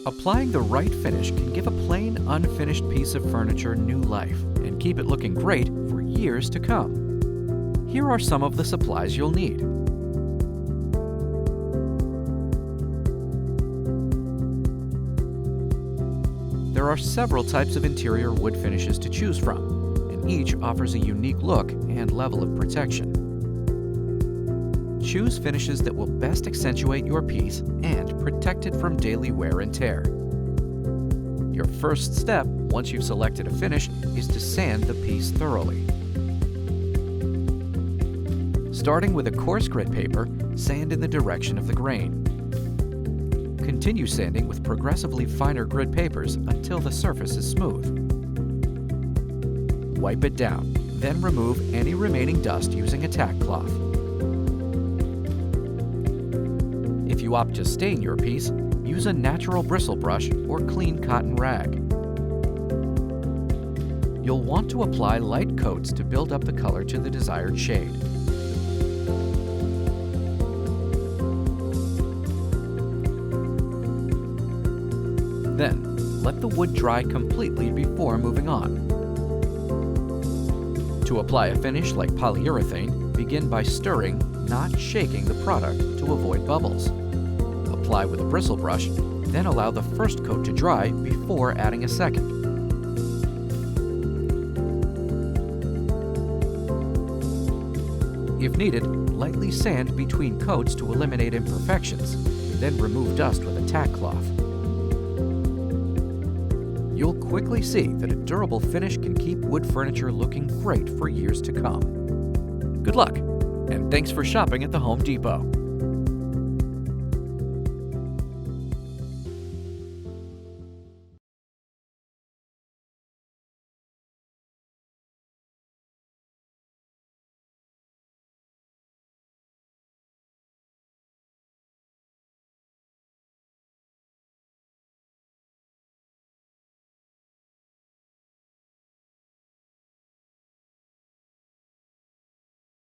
Applying the right finish can give a plain, unfinished piece of furniture new life and keep it looking great for years to come. Here are some of the supplies you'll need. There are several types of interior wood finishes to choose from, and each offers a unique look and level of protection. Choose finishes that will best accentuate your piece and protect it from daily wear and tear. Your first step, once you've selected a finish, is to sand the piece thoroughly. Starting with a coarse grit paper, sand in the direction of the grain. Continue sanding with progressively finer grit papers until the surface is smooth. Wipe it down, then remove any remaining dust using a tack cloth. If you opt to stain your piece, use a natural bristle brush or clean cotton rag. You'll want to apply light coats to build up the color to the desired shade. Then, let the wood dry completely before moving on. To apply a finish like polyurethane, begin by stirring, not shaking the product to avoid bubbles. Apply with a bristle brush, then allow the first coat to dry before adding a second. If needed, lightly sand between coats to eliminate imperfections, then remove dust with a tack cloth. You'll quickly see that a durable finish can keep wood furniture looking great for years to come. Good luck, and thanks for shopping at the Home Depot.